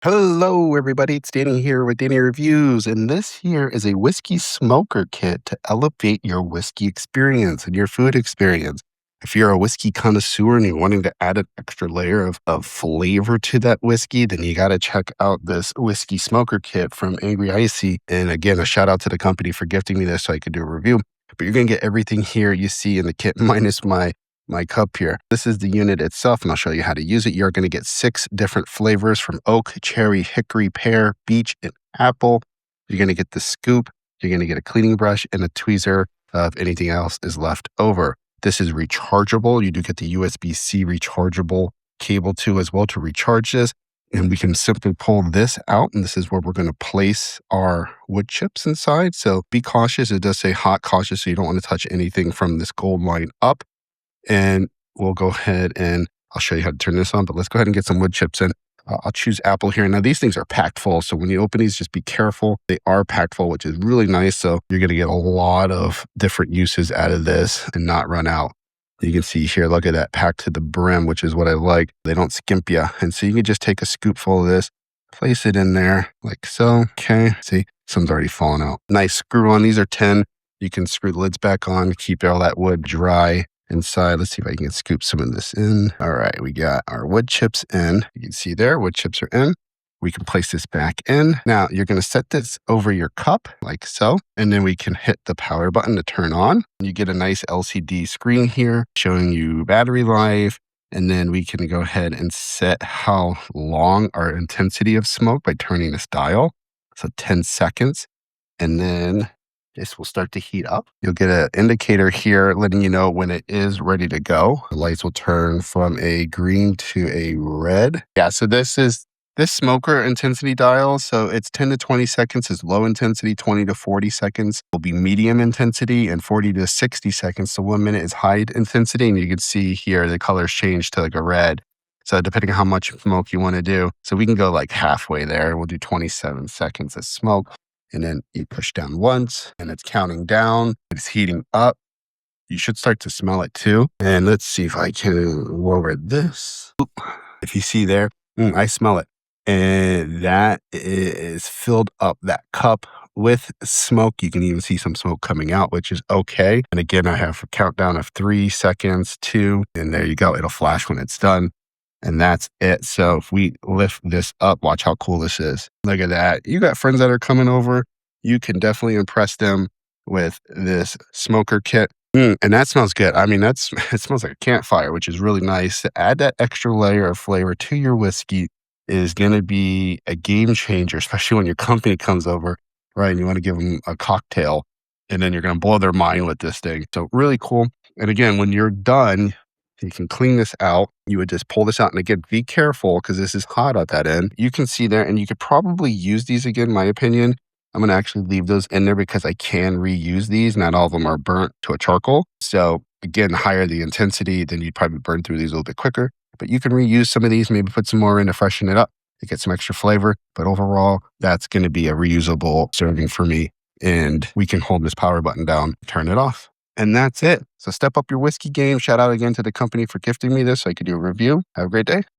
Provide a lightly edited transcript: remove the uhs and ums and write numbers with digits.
Hello, everybody. It's Danny here with Danny Reviews, and this here is a whiskey smoker kit to elevate your whiskey experience and your food experience. If you're a whiskey connoisseur and you're wanting to add an extra layer of flavor to that whiskey, then you got to check out this whiskey smoker kit from Angry Icy. And again, a shout out to the company for gifting me this so I could do a review. But you're going to get everything here you see in the kit minus my cup here. This is the unit itself, and I'll show you how to use it. You're going to get 6 different flavors from oak, cherry, hickory, pear, beech, and apple. You're going to get the scoop. You're going to get a cleaning brush and a tweezer if anything else is left over. This is rechargeable. You do get the USB-C rechargeable cable too as well to recharge this. And we can simply pull this out, and this is where we're going to place our wood chips inside. So be cautious. It does say hot cautious, so you don't want to touch anything from this gold line up. And we'll go ahead and I'll show you how to turn this on, but let's go ahead and get some wood chips in. I'll choose apple here. Now, these things are packed full, so when you open these, just be careful. They are packed full, which is really nice. So you're going to get a lot of different uses out of this and not run out. You can see here, look at that, packed to the brim, which is what I like. They don't skimp you. And so you can just take a scoopful of this, place it in there like so. Okay, see, some's already fallen out. Nice screw on. These are 10. You can screw the lids back on, keep all that wood dry inside. Let's see if I can scoop some of this in. All right, we got our wood chips in. You can see there, wood chips are in. We can place this back in. Now, you're going to set this over your cup like so, and then we can hit the power button to turn on. You get a nice LCD screen here showing you battery life, and then we can go ahead and set how long our intensity of smoke by turning this dial. So 10 seconds, and then this will start to heat up. You'll get an indicator here letting you know when it is ready to go. The lights will turn from a green to a red. Yeah, so this is this smoker intensity dial. So it's 10 to 20 seconds is low intensity, 20 to 40 seconds will be medium intensity, and 40 to 60 seconds. So 1 minute is high intensity. And you can see here the colors change to like a red. So depending on how much smoke you want to do. So we can go like halfway there. We'll do 27 seconds of smoke. And then you push down once and it's counting down. It's heating up. You should start to smell it too. And let's see if I can lower this. If you see there, I smell it. And that is filled up that cup with smoke. You can even see some smoke coming out, which is okay. And again, I have a countdown of 3 seconds, 2, and there you go. It'll flash when it's done. And that's it. So if we lift this up, watch how cool this is. Look at that. You got friends that are coming over. You can definitely impress them with this smoker kit. And that smells good. I mean, it smells like a campfire, which is really nice. To add that extra layer of flavor to your whiskey is going to be a game changer, especially when your company comes over, right? And you want to give them a cocktail, and then you're going to blow their mind with this thing. So really cool. And again, when you're done, you can clean this out. You would just pull this out. And again, be careful because this is hot at that end. You can see there, and you could probably use these again, in my opinion. I'm going to actually leave those in there because I can reuse these. Not all of them are burnt to a charcoal. So again, the higher the intensity, then you'd probably burn through these a little bit quicker. But you can reuse some of these, maybe put some more in to freshen it up to get some extra flavor. But overall, that's going to be a reusable serving for me. And we can hold this power button down, turn it off. And that's it. So step up your whiskey game. Shout out again to the company for gifting me this so I could do a review. Have a great day.